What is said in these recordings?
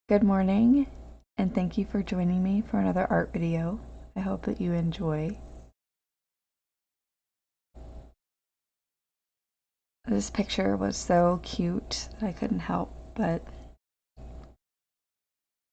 Good morning, and thank you for joining me for another art video. I hope that you enjoy. This picture was so cute that I couldn't help but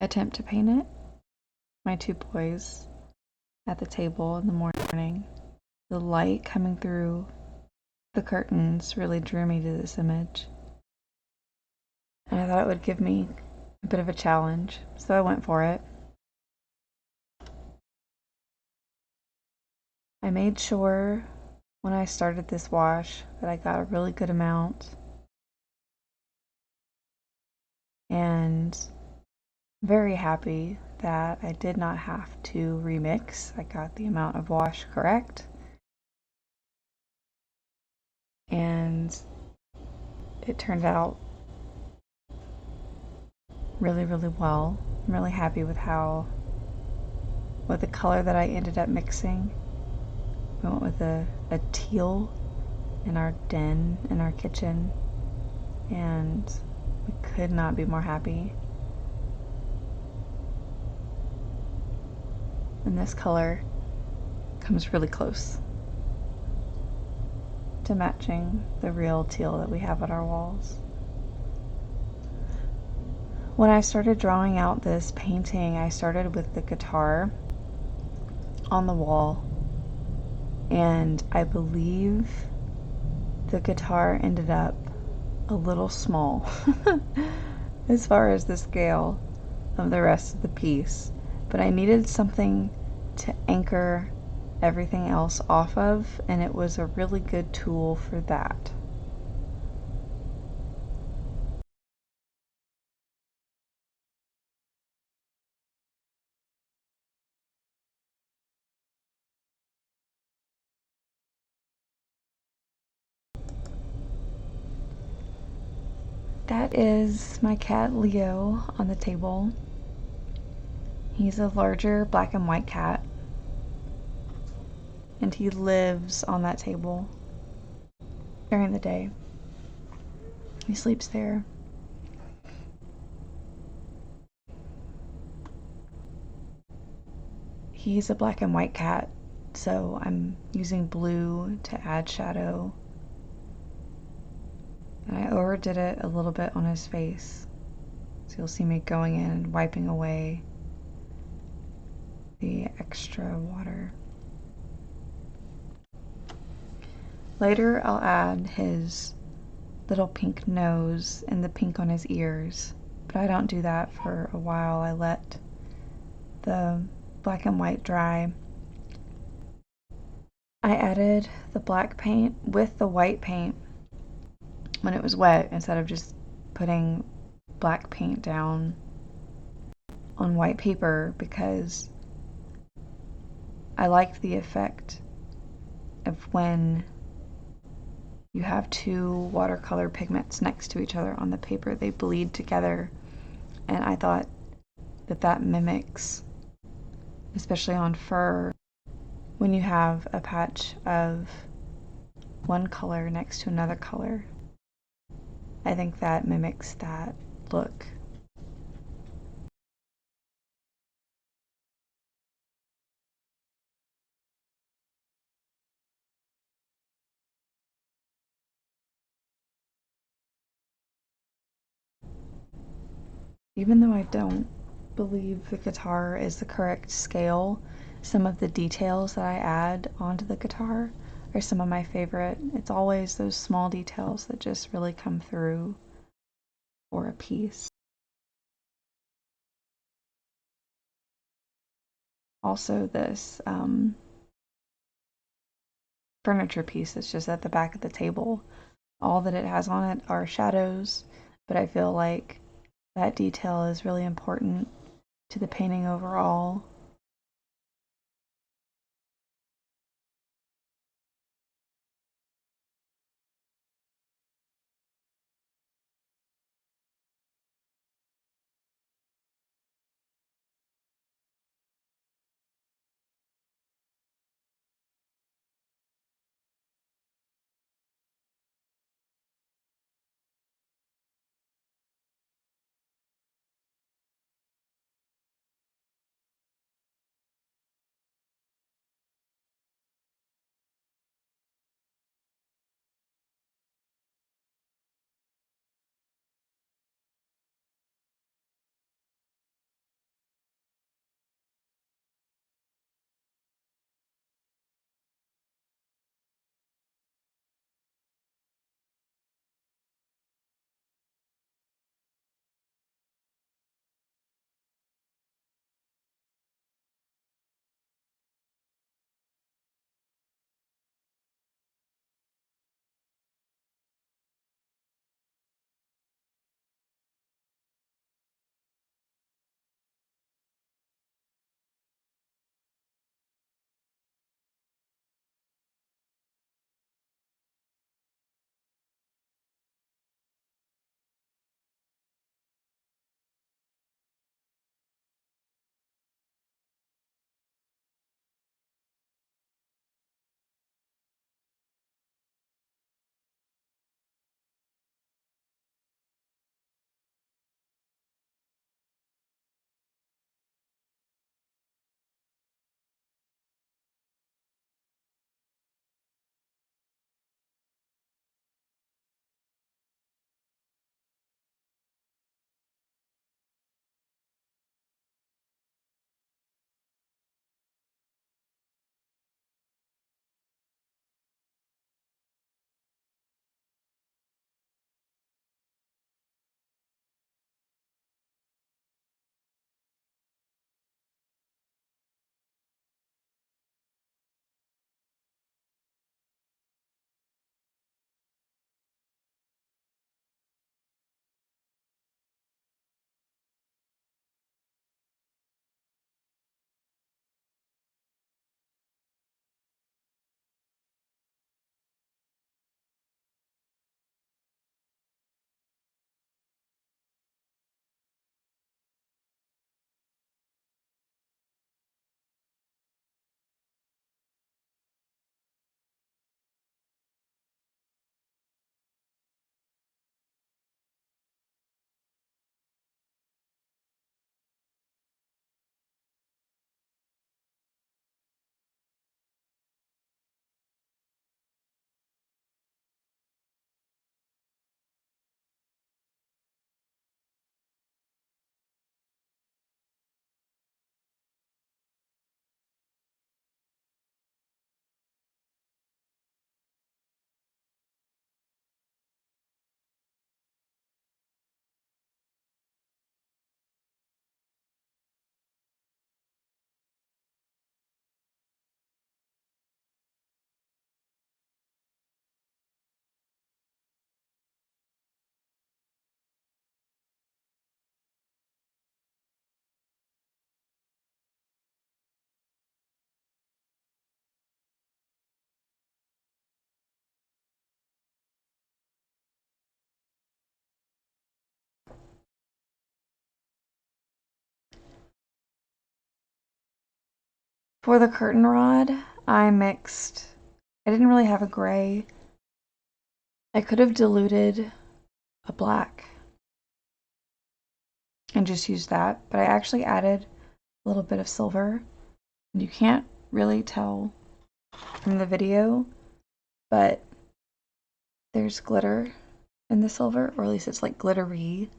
attempt to paint it. My two boys at the table in the morning. The light coming through the curtains really drew me to this image. And I thought it would give me a bit of a challenge, so I went for it. I made sure when I started this wash that I got a really good amount, and very happy that I did not have to remix. I got the amount of wash correct, and it turned out really well. I'm really happy with the color that I ended up mixing. We went with a teal in our den, in our kitchen, and we could not be more happy. And this color comes really close to matching the real teal that we have on our walls. When I started drawing out this painting, I started with the guitar on the wall, and I believe the guitar ended up a little small as far as the scale of the rest of the piece, but I needed something to anchor everything else off of, and it was a really good tool for that. That is my cat Leo on the table. He's a larger black and white cat, and he lives on that table during the day. He sleeps there. He's a black and white cat, so I'm using blue to add shadow. And I overdid it a little bit on his face. So you'll see me going in and wiping away the extra water. Later I'll add his little pink nose and the pink on his ears, but I don't do that for a while. I let the black and white dry. I added the black paint with the white paint when it was wet instead of just putting black paint down on white paper, because I liked the effect of when you have two watercolor pigments next to each other on the paper. They bleed together, and I thought that that mimics, especially on fur, when you have a patch of one color next to another color. I think that mimics that look. Even though I don't believe the guitar is the correct scale, some of the details that I add onto the guitar are some of my favorite. It's always those small details that just really come through for a piece. Also, this furniture piece that's just at the back of the table, all that it has on it are shadows, but I feel like that detail is really important to the painting overall. For the curtain rod, I didn't really have a gray. I could have diluted a black and just used that, but I actually added a little bit of silver. And you can't really tell from the video, but there's glitter in the silver, or at least it's like glittery.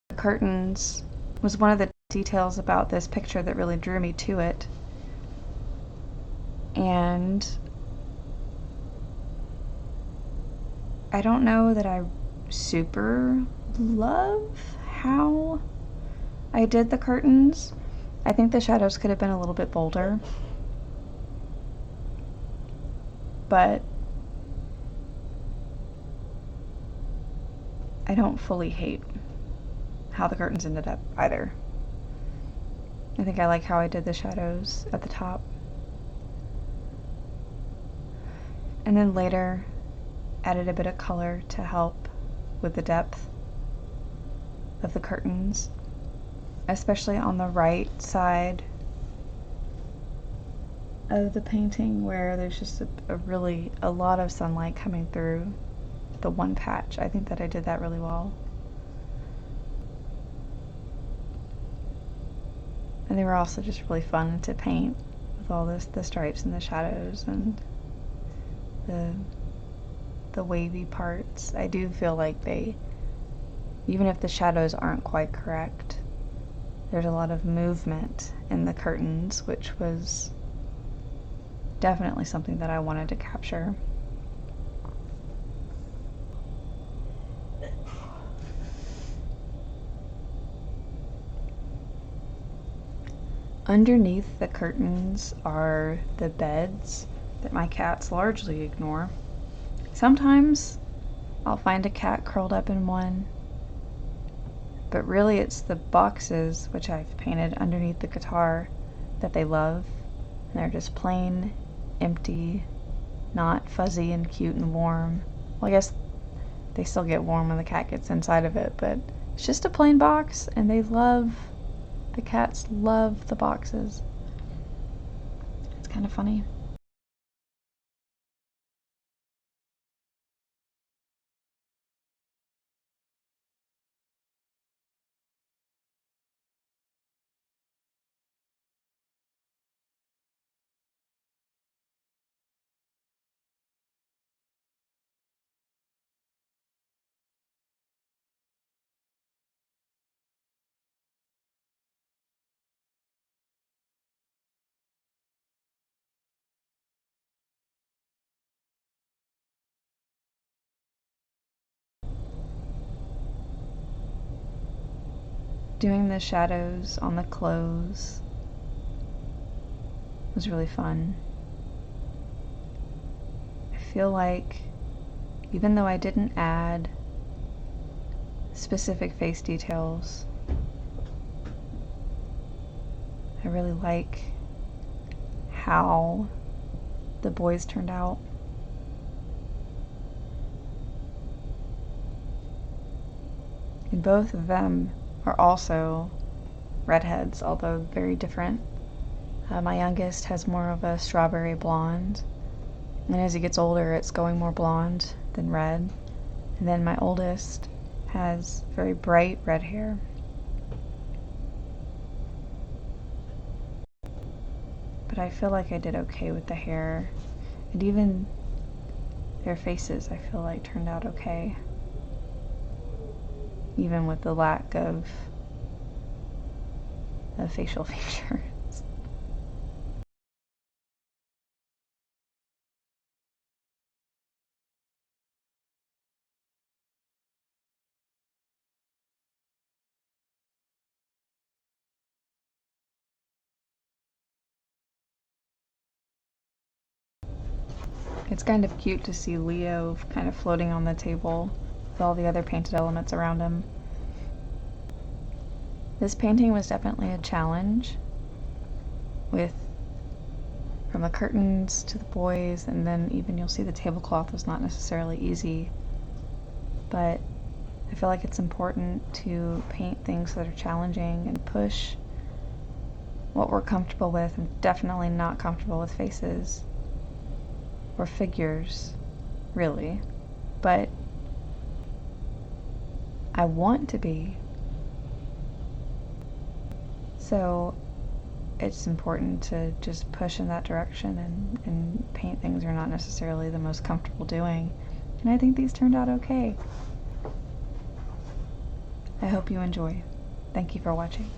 The curtains was one of the details about this picture that really drew me to it. And I don't know that I super love how I did the curtains. I think the shadows could have been a little bit bolder, but I don't fully hate how the curtains ended up either. I think I like how I did the shadows at the top. And then later added a bit of color to help with the depth of the curtains, especially on the right side of the painting where there's just a lot of sunlight coming through the one patch. I think that I did that really well. And they were also just really fun to paint with all the stripes and the shadows and the wavy parts. I do feel like even if the shadows aren't quite correct, there's a lot of movement in the curtains, which was definitely something that I wanted to capture. Underneath the curtains are the beds that my cats largely ignore. Sometimes I'll find a cat curled up in one, but really it's the boxes, which I've painted underneath the guitar, that they love. And they're just plain, empty, not fuzzy and cute and warm. Well, I guess they still get warm when the cat gets inside of it, but it's just a plain box, and the cats love the boxes. It's kind of funny. Doing the shadows on the clothes was really fun. I feel like even though I didn't add specific face details, I really like how the boys turned out. And both of them are also redheads, although very different. My youngest has more of a strawberry blonde, and as he gets older it's going more blonde than red. And then my oldest has very bright red hair. But I feel like I did okay with the hair, and even their faces I feel like turned out okay, even with the lack of of facial features. It's kind of cute to see Leo kind of floating on the table with all the other painted elements around him. This painting was definitely a challenge, with from the curtains to the boys, and then even you'll see the tablecloth was not necessarily easy. But I feel like it's important to paint things that are challenging and push what we're comfortable with. I'm definitely not comfortable with faces or figures, really, but I want to be. So it's important to just push in that direction and paint things you're not necessarily the most comfortable doing. And I think these turned out okay. I hope you enjoy. Thank you for watching.